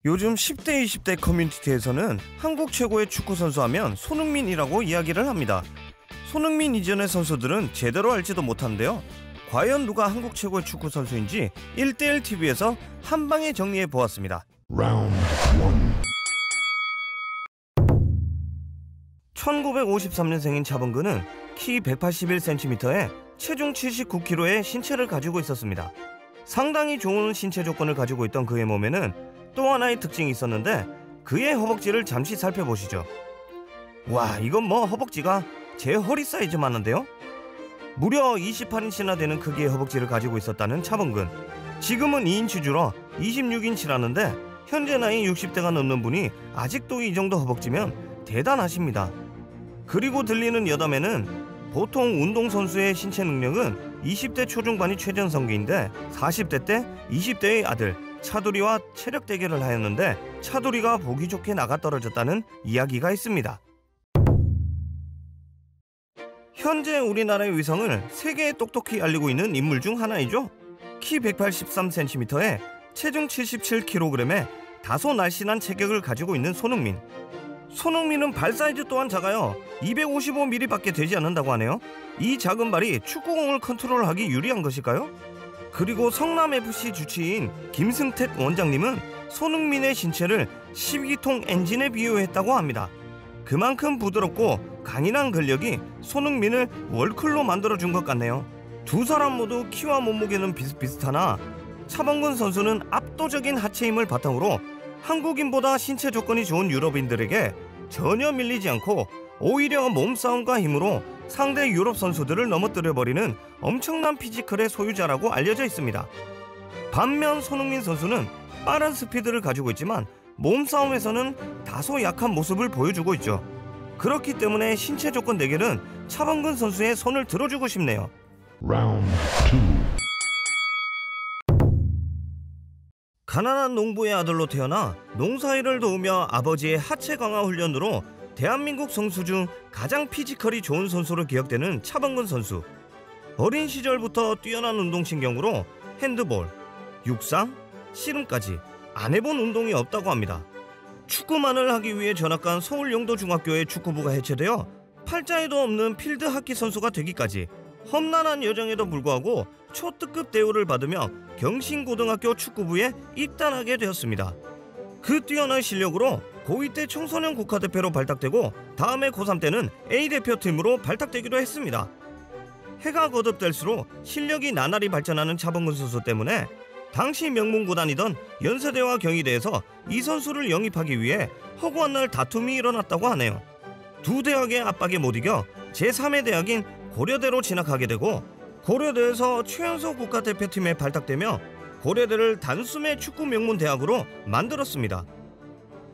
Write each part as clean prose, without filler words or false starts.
요즘 10대, 20대 커뮤니티에서는 한국 최고의 축구선수 하면 손흥민이라고 이야기를 합니다. 손흥민 이전의 선수들은 제대로 알지도 못하는데요. 과연 누가 한국 최고의 축구선수인지 1대1 TV에서 한방에 정리해 보았습니다. 1953년생인 차범근은 키 181cm에 체중 79kg의 신체를 가지고 있었습니다. 상당히 좋은 신체 조건을 가지고 있던 그의 몸에는 또 하나의 특징이 있었는데 그의 허벅지를 잠시 살펴보시죠. 와, 이건 뭐 허벅지가 제 허리 사이즈만한데요? 무려 28인치나 되는 크기의 허벅지를 가지고 있었다는 차범근. 지금은 2인치 줄어 26인치라는데 현재 나이 60대가 넘는 분이 아직도 이 정도 허벅지면 대단하십니다. 그리고 들리는 여담에는 보통 운동선수의 신체 능력은 20대 초중반이 최전성기인데 40대 때 20대의 아들 차두리와 체력 대결을 하였는데 차두리가 보기 좋게 나가 떨어졌다는 이야기가 있습니다. 현재 우리나라의 위성을 세계에 똑똑히 알리고 있는 인물 중 하나이죠. 키 183cm에 체중 77kg에 다소 날씬한 체격을 가지고 있는 손흥민. 손흥민은 발 사이즈 또한 작아요. 255mm 밖에 되지 않는다고 하네요. 이 작은 발이 축구공을 컨트롤하기 유리한 것일까요? 그리고 성남FC 주치인 김승택 원장님은 손흥민의 신체를 12기통 엔진에 비유했다고 합니다. 그만큼 부드럽고 강인한 근력이 손흥민을 월클로 만들어준 것 같네요. 두 사람 모두 키와 몸무게는 비슷비슷하나 차범근 선수는 압도적인 하체 힘을 바탕으로 한국인보다 신체 조건이 좋은 유럽인들에게 전혀 밀리지 않고 오히려 몸싸움과 힘으로 상대 유럽 선수들을 넘어뜨려버리는 엄청난 피지컬의 소유자라고 알려져 있습니다. 반면 손흥민 선수는 빠른 스피드를 가지고 있지만 몸싸움에서는 다소 약한 모습을 보여주고 있죠. 그렇기 때문에 신체 조건 대결은 차범근 선수의 손을 들어주고 싶네요. 가난한 농부의 아들로 태어나 농사일을 도우며 아버지의 하체 강화 훈련으로 대한민국 선수 중 가장 피지컬이 좋은 선수로 기억되는 차범근 선수. 어린 시절부터 뛰어난 운동신경으로 핸드볼, 육상, 씨름까지 안 해본 운동이 없다고 합니다. 축구만을 하기 위해 전학 간 서울영도중학교의 축구부가 해체되어 팔자에도 없는 필드 하키 선수가 되기까지 험난한 여정에도 불구하고 초특급 대우를 받으며 경신고등학교 축구부에 입단하게 되었습니다. 그 뛰어난 실력으로 고2 때 청소년 국가대표로 발탁되고 다음해 고3 때는 A대표팀으로 발탁되기도 했습니다. 해가 거듭될수록 실력이 나날이 발전하는 차범근 선수 때문에 당시 명문구단이던 연세대와 경희대에서 이 선수를 영입하기 위해 허구한 날 다툼이 일어났다고 하네요. 두 대학의 압박에 못 이겨 제3의 대학인 고려대로 진학하게 되고 고려대에서 최연소 국가대표팀에 발탁되며 고려대를 단숨에 축구 명문 대학으로 만들었습니다.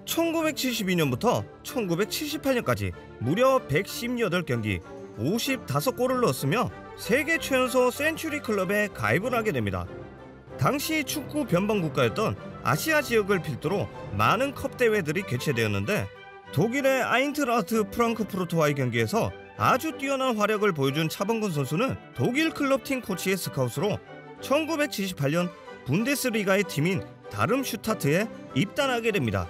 1972년부터 1978년까지 무려 118경기 55골을 넣었으며 세계 최연소 센츄리 클럽에 가입을 하게 됩니다. 당시 축구 변방 국가였던 아시아 지역을 필두로 많은 컵 대회들이 개최되었는데 독일의 아인트라흐트 프랑크푸르트와의 경기에서 아주 뛰어난 활약을 보여준 차범근 선수는 독일 클럽팀 코치의 스카웃으로 1978년 분데스리가의 팀인 다름슈타트에 입단하게 됩니다.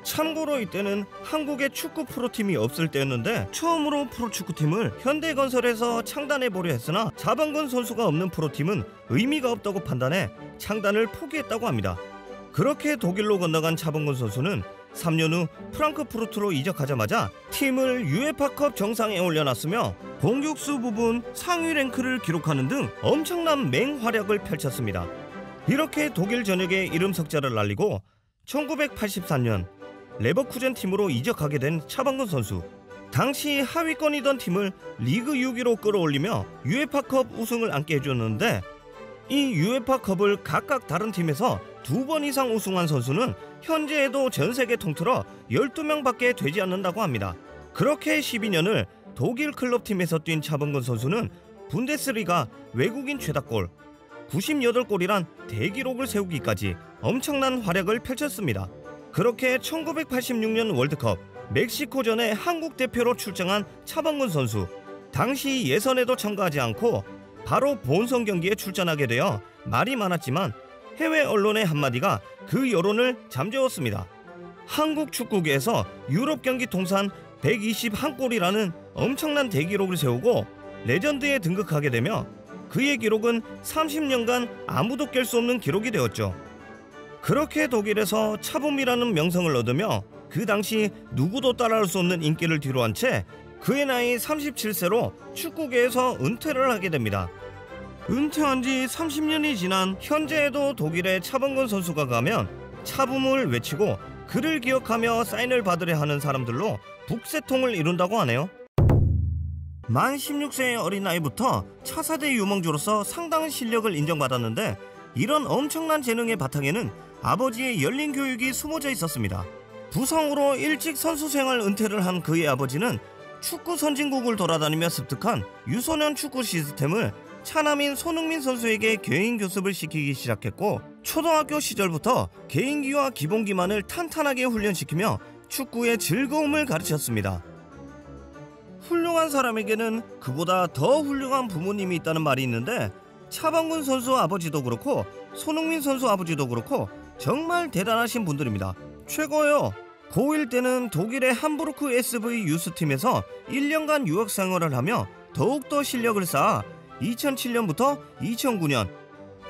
참고로 이때는 한국에 축구 프로팀이 없을 때였는데 처음으로 프로축구팀을 현대건설에서 창단해보려 했으나 차범근 선수가 없는 프로팀은 의미가 없다고 판단해 창단을 포기했다고 합니다. 그렇게 독일로 건너간 차범근 선수는 3년 후 프랑크푸르트로 이적하자마자 팀을 UEFA컵 정상에 올려놨으며 공격수 부분 상위 랭크를 기록하는 등 엄청난 맹활약을 펼쳤습니다. 이렇게 독일 전역에 이름 석자를 날리고 1983년 레버쿠젠 팀으로 이적하게 된 차범근 선수. 당시 하위권이던 팀을 리그 6위로 끌어올리며 UEFA컵 우승을 안게 해줬는데 이 UEFA컵을 각각 다른 팀에서 2번 이상 우승한 선수는 현재에도 전세계 통틀어 12명밖에 되지 않는다고 합니다. 그렇게 12년을 독일 클럽팀에서 뛴 차범근 선수는 분데스리가 외국인 최다골 98골이란 대기록을 세우기까지 엄청난 활약을 펼쳤습니다. 그렇게 1986년 월드컵 멕시코전에 한국 대표로 출장한 차범근 선수. 당시 예선에도 참가하지 않고 바로 본선 경기에 출전하게 되어 말이 많았지만 해외 언론의 한마디가 그 여론을 잠재웠습니다. 한국 축구계에서 유럽 경기 통산 121골이라는 엄청난 대기록을 세우고 레전드에 등극하게 되며 그의 기록은 30년간 아무도 깰 수 없는 기록이 되었죠. 그렇게 독일에서 차범이라는 명성을 얻으며 그 당시 누구도 따라할 수 없는 인기를 뒤로한 채 그의 나이 37세로 축구계에서 은퇴를 하게 됩니다. 은퇴한 지 30년이 지난 현재에도 독일의 차범근 선수가 가면 차붐을 외치고 그를 기억하며 사인을 받으려 하는 사람들로 북새통을 이룬다고 하네요. 만 16세의 어린 나이부터 차세대 유망주로서 상당한 실력을 인정받았는데 이런 엄청난 재능의 바탕에는 아버지의 열린 교육이 숨어져 있었습니다. 부상으로 일찍 선수 생활 은퇴를 한 그의 아버지는 축구 선진국을 돌아다니며 습득한 유소년 축구 시스템을 차남인 손흥민 선수에게 개인 교습을 시키기 시작했고 초등학교 시절부터 개인기와 기본기만을 탄탄하게 훈련시키며 축구의 즐거움을 가르쳤습니다. 훌륭한 사람에게는 그보다 더 훌륭한 부모님이 있다는 말이 있는데 차범근 선수 아버지도 그렇고 손흥민 선수 아버지도 그렇고 정말 대단하신 분들입니다. 최고예요. 고1 때는 독일의 함부르크 SV 유스팀에서 1년간 유학생활을 하며 더욱더 실력을 쌓아 2007년부터 2009년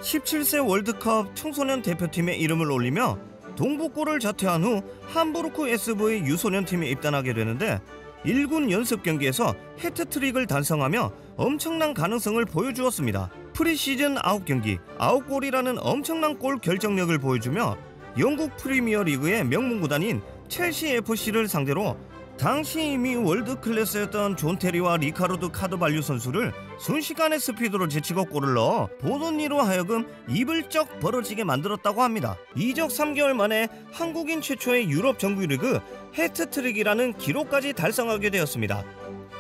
17세 월드컵 청소년 대표팀에 이름을 올리며 동북골을 자퇴한 후 함부르크 SV 유소년팀에 입단하게 되는데 1군 연습 경기에서 해트트릭을 달성하며 엄청난 가능성을 보여주었습니다. 프리시즌 9경기 9골이라는 엄청난 골 결정력을 보여주며 영국 프리미어리그의 명문구단인 첼시 FC를 상대로 당시 이미 월드 클래스였던 존 테리와 리카르도 카드발류 선수를 순식간에 스피드로 제치고 골을 넣어 보던 이로 하여금 입을 쩍 벌어지게 만들었다고 합니다. 이적 3개월 만에 한국인 최초의 유럽 정규리그 해트트릭이라는 기록까지 달성하게 되었습니다.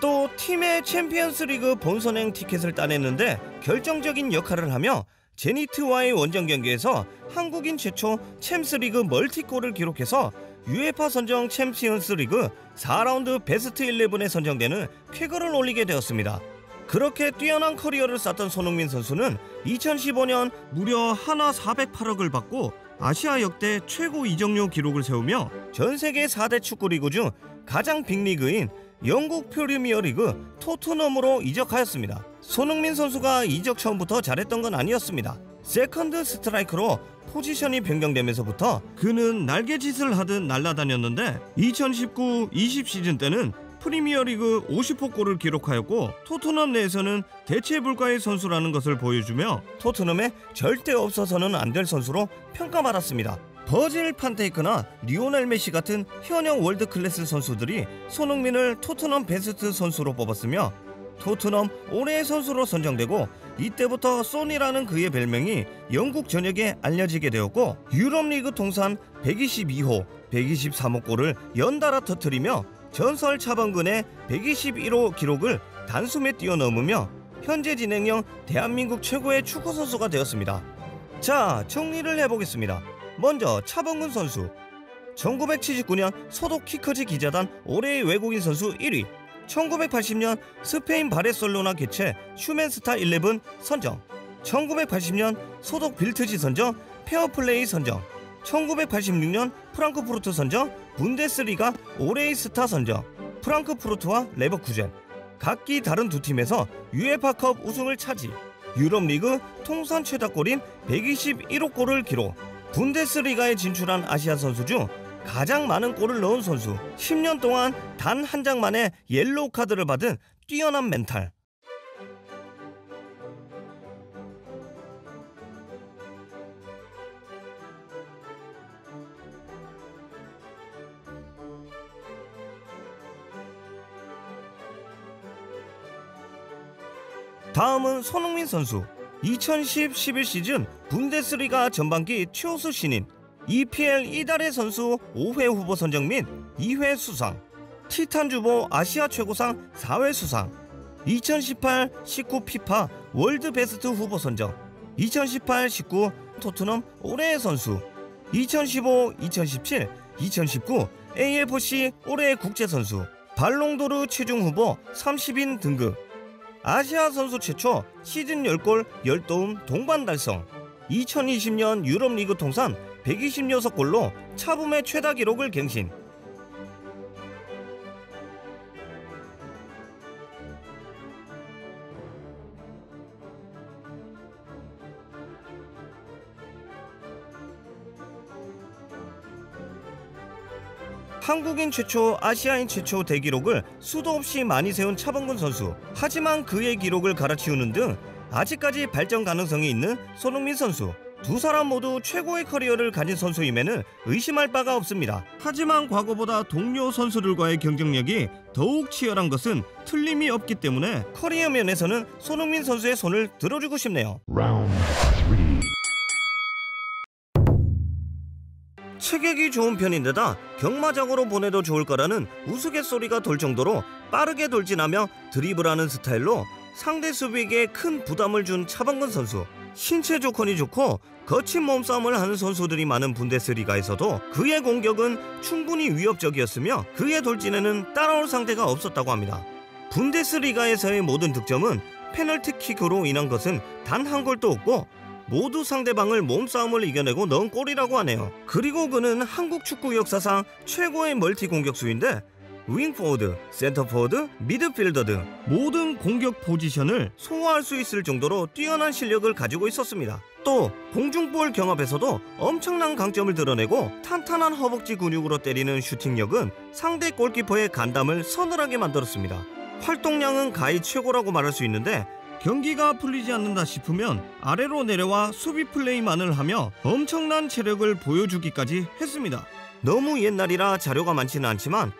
또 팀의 챔피언스리그 본선행 티켓을 따냈는데 결정적인 역할을 하며 제니트와의 원정 경기에서 한국인 최초 챔스리그 멀티골을 기록해서 UEFA 선정 챔피언스리그 4라운드 베스트 11에 선정되는 쾌거를 올리게 되었습니다. 그렇게 뛰어난 커리어를 쌓던 손흥민 선수는 2015년 무려 하나 408억을 받고 아시아 역대 최고 이적료 기록을 세우며 전세계 4대 축구리그 중 가장 빅리그인 영국 프리미어리그 토트넘으로 이적하였습니다. 손흥민 선수가 이적 처음부터 잘했던 건 아니었습니다. 세컨드 스트라이크로 포지션이 변경되면서부터 그는 날개짓을 하듯 날아다녔는데 2019-20 시즌 때는 프리미어리그 50호 골을 기록하였고 토트넘 내에서는 대체 불가의 선수라는 것을 보여주며 토트넘에 절대 없어서는 안 될 선수로 평가받았습니다. 버질 판테이크나 리오넬 메시 같은 현역 월드클래스 선수들이 손흥민을 토트넘 베스트 선수로 뽑았으며 토트넘 올해의 선수로 선정되고 이때부터 소니라는 그의 별명이 영국 전역에 알려지게 되었고 유럽리그 통산 122호, 123호 골을 연달아 터뜨리며 전설 차범근의 121호 기록을 단숨에 뛰어넘으며 현재 진행형 대한민국 최고의 축구선수가 되었습니다. 자, 정리를 해보겠습니다. 먼저 차범근 선수 1979년 소독 키커즈 기자단 올해의 외국인 선수 1위 1980년 스페인 바르셀로나 개최 슈맨스타 11 선정 1980년 소독 빌트지 선정 페어플레이 선정 1986년 프랑크푸르트 선정 분데스리가 올해의 스타 선정 프랑크푸르트와 레버쿠젠 각기 다른 두 팀에서 UEFA컵 우승을 차지 유럽리그 통산 최다골인 121호 골을 기록 분데스리가에 진출한 아시아 선수 중 가장 많은 골을 넣은 선수 10년 동안 단 한 장 만에 옐로우 카드를 받은 뛰어난 멘탈 다음은 손흥민 선수 2010-11 시즌 분데스리가 전반기 최우수 신인 EPL 이달의 선수 5회 후보 선정 및 2회 수상 티탄 주보 아시아 최고상 4회 수상 2018-19 피파 월드 베스트 후보 선정 2018-19 토트넘 올해의 선수 2015-2017 2019 AFC 올해의 국제선수 발롱도르 최종 후보 30인 등급 아시아 선수 최초 시즌 10골 10도움 동반 달성 2020년 유럽 리그 통산 126골로 차붐의 최다 기록을 갱신. 한국인 최초, 아시아인 최초 대기록을 수도 없이 많이 세운 차범근 선수. 하지만 그의 기록을 갈아치우는 등 아직까지 발전 가능성이 있는 손흥민 선수. 두 사람 모두 최고의 커리어를 가진 선수임에는 의심할 바가 없습니다. 하지만 과거보다 동료 선수들과의 경쟁력이 더욱 치열한 것은 틀림이 없기 때문에 커리어 면에서는 손흥민 선수의 손을 들어주고 싶네요. 체격이 좋은 편인데다 경마장으로 보내도 좋을 거라는 우스갯소리가 돌 정도로 빠르게 돌진하며 드리블하는 스타일로 상대 수비에게 큰 부담을 준 차범근 선수. 신체 조건이 좋고 거친 몸싸움을 하는 선수들이 많은 분데스리가에서도 그의 공격은 충분히 위협적이었으며 그의 돌진에는 따라올 상대가 없었다고 합니다. 분데스리가에서의 모든 득점은 페널티킥으로 인한 것은 단 한 골도 없고 모두 상대방을 몸싸움을 이겨내고 넣은 골이라고 하네요. 그리고 그는 한국 축구 역사상 최고의 멀티 공격수인데 윙포워드, 센터포워드, 미드필더 등 모든 공격 포지션을 소화할 수 있을 정도로 뛰어난 실력을 가지고 있었습니다. 또 공중볼 경합에서도 엄청난 강점을 드러내고 탄탄한 허벅지 근육으로 때리는 슈팅력은 상대 골키퍼의 간담을 서늘하게 만들었습니다. 활동량은 가히 최고라고 말할 수 있는데 경기가 풀리지 않는다 싶으면 아래로 내려와 수비 플레이만을 하며 엄청난 체력을 보여주기까지 했습니다. 너무 옛날이라 자료가 많지는 않지만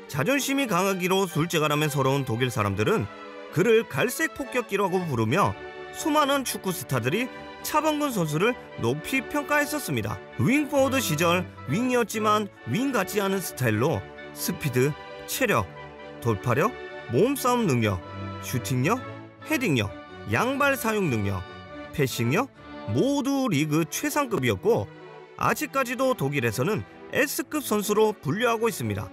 자존심이 강하기로 술재가라면 서러운 독일 사람들은 그를 갈색 폭격기라고 부르며 수많은 축구 스타들이 차범근 선수를 높이 평가했었습니다. 윙포워드 시절 윙이었지만 윙 같지 않은 스타일로 스피드, 체력, 돌파력, 몸싸움 능력, 슈팅력, 헤딩력, 양발 사용 능력, 패싱력 모두 리그 최상급이었고 아직까지도 독일에서는 S급 선수로 분류하고 있습니다.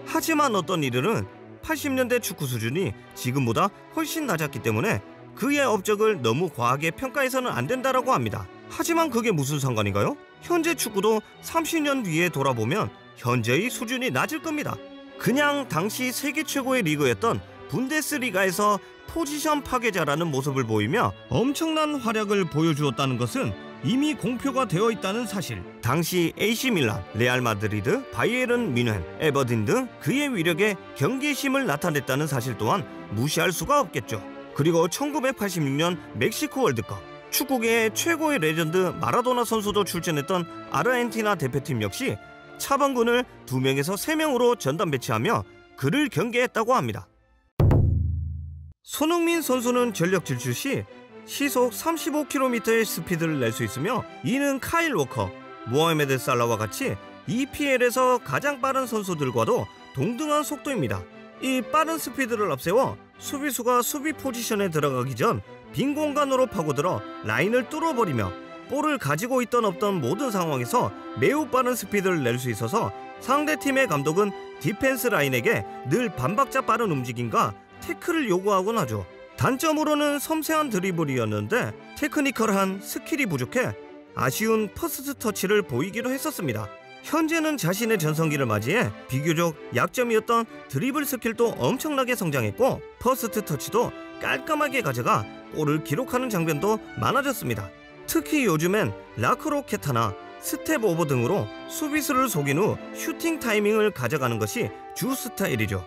하지만 어떤 이들은 80년대 축구 수준이 지금보다 훨씬 낮았기 때문에 그의 업적을 너무 과하게 평가해서는 안 된다라고 합니다. 하지만 그게 무슨 상관인가요? 현재 축구도 30년 뒤에 돌아보면 현재의 수준이 낮을 겁니다. 그냥 당시 세계 최고의 리그였던 분데스리가에서 포지션 파괴자라는 모습을 보이며 엄청난 활약을 보여주었다는 것은 이미 공표가 되어 있다는 사실. 당시 AC 밀란, 레알 마드리드, 바이에른 뮌헨, 에버딘 등 그의 위력에 경계심을 나타냈다는 사실 또한 무시할 수가 없겠죠. 그리고 1986년 멕시코 월드컵, 축구계의 최고의 레전드 마라도나 선수도 출전했던 아르헨티나 대표팀 역시 차범근을 2명에서 3명으로 전담 배치하며 그를 경계했다고 합니다. 손흥민 선수는 전력 질주 시 시속 35km의 스피드를 낼 수 있으며 이는 카일 워커, 모하메드 살라와 같이 EPL에서 가장 빠른 선수들과도 동등한 속도입니다. 이 빠른 스피드를 앞세워 수비수가 수비 포지션에 들어가기 전 빈 공간으로 파고들어 라인을 뚫어버리며 볼을 가지고 있던 없던 모든 상황에서 매우 빠른 스피드를 낼 수 있어서 상대팀의 감독은 디펜스 라인에게 늘 반박자 빠른 움직임과 태클을 요구하곤 하죠. 단점으로는 섬세한 드리블이었는데 테크니컬한 스킬이 부족해 아쉬운 퍼스트 터치를 보이기도 했었습니다. 현재는 자신의 전성기를 맞이해 비교적 약점이었던 드리블 스킬도 엄청나게 성장했고 퍼스트 터치도 깔끔하게 가져가 골을 기록하는 장면도 많아졌습니다. 특히 요즘엔 라크로켓하나 스텝 오버 등으로 수비수를 속인 후 슈팅 타이밍을 가져가는 것이 주 스타일이죠.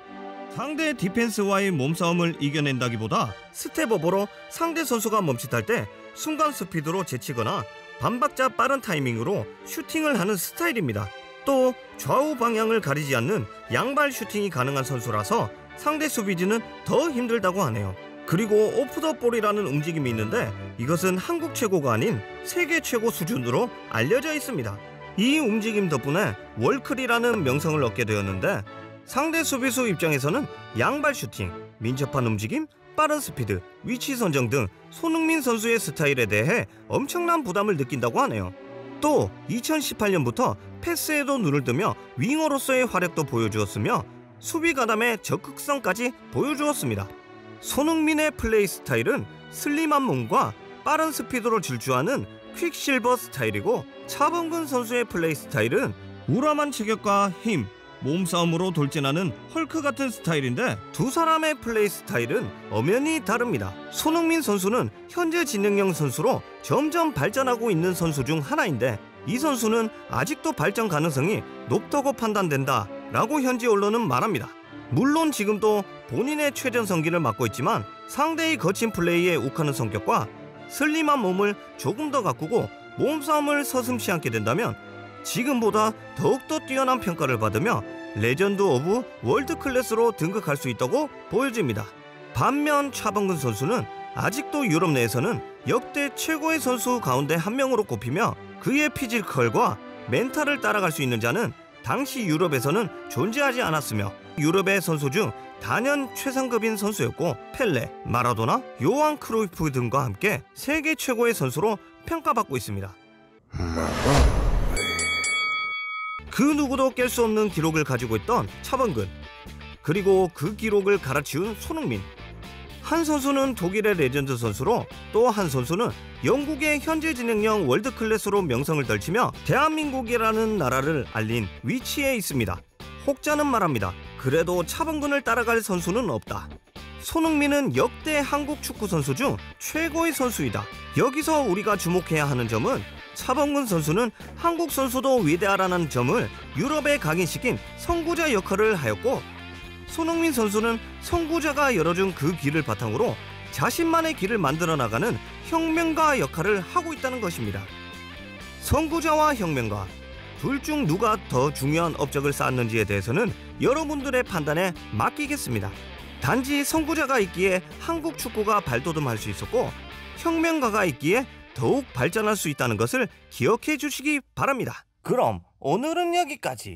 상대 디펜스와의 몸싸움을 이겨낸다기보다 스텝 오버로 상대 선수가 멈칫할 때 순간 스피드로 제치거나 반박자 빠른 타이밍으로 슈팅을 하는 스타일입니다. 또 좌우 방향을 가리지 않는 양발 슈팅이 가능한 선수라서 상대 수비진은 더 힘들다고 하네요. 그리고 오프 더 볼이라는 움직임이 있는데 이것은 한국 최고가 아닌 세계 최고 수준으로 알려져 있습니다. 이 움직임 덕분에 월클이라는 명성을 얻게 되었는데 상대 수비수 입장에서는 양발 슈팅, 민첩한 움직임, 빠른 스피드, 위치 선정 등 손흥민 선수의 스타일에 대해 엄청난 부담을 느낀다고 하네요. 또 2018년부터 패스에도 눈을 뜨며 윙어로서의 활약도 보여주었으며 수비 가담의 적극성까지 보여주었습니다. 손흥민의 플레이 스타일은 슬림한 몸과 빠른 스피드로 질주하는 퀵실버 스타일이고 차범근 선수의 플레이 스타일은 우람한 체격과 힘, 몸싸움으로 돌진하는 헐크 같은 스타일인데 두 사람의 플레이 스타일은 엄연히 다릅니다. 손흥민 선수는 현재 진행형 선수로 점점 발전하고 있는 선수 중 하나인데 이 선수는 아직도 발전 가능성이 높다고 판단된다 라고 현지 언론은 말합니다. 물론 지금도 본인의 최전성기를 맞고 있지만 상대의 거친 플레이에 욱하는 성격과 슬림한 몸을 조금 더 가꾸고 몸싸움을 서슴지 않게 된다면 지금보다 더욱더 뛰어난 평가를 받으며 레전드 오브 월드 클래스로 등극할 수 있다고 보여집니다. 반면 차범근 선수는 아직도 유럽 내에서는 역대 최고의 선수 가운데 한 명으로 꼽히며 그의 피지컬과 멘탈을 따라갈 수 있는 자는 당시 유럽에서는 존재하지 않았으며 유럽의 선수 중 단연 최상급인 선수였고 펠레, 마라도나, 요한 크루이프 등과 함께 세계 최고의 선수로 평가받고 있습니다. 그 누구도 깰 수 없는 기록을 가지고 있던 차범근, 그리고 그 기록을 갈아치운 손흥민. 한 선수는 독일의 레전드 선수로 또 한 선수는 영국의 현재 진행형 월드클래스로 명성을 떨치며 대한민국이라는 나라를 알린 위치에 있습니다. 혹자는 말합니다. 그래도 차범근을 따라갈 선수는 없다. 손흥민은 역대 한국 축구 선수 중 최고의 선수이다. 여기서 우리가 주목해야 하는 점은 차범근 선수는 한국 선수도 위대하라는 점을 유럽에 각인시킨 선구자 역할을 하였고 손흥민 선수는 선구자가 열어준 그 길을 바탕으로 자신만의 길을 만들어 나가는 혁명가 역할을 하고 있다는 것입니다. 선구자와 혁명가, 둘 중 누가 더 중요한 업적을 쌓았는지에 대해서는 여러분들의 판단에 맡기겠습니다. 단지 선구자가 있기에 한국 축구가 발돋움할 수 있었고 혁명가가 있기에 더욱 발전할 수 있다는 것을 기억해 주시기 바랍니다. 그럼 오늘은 여기까지.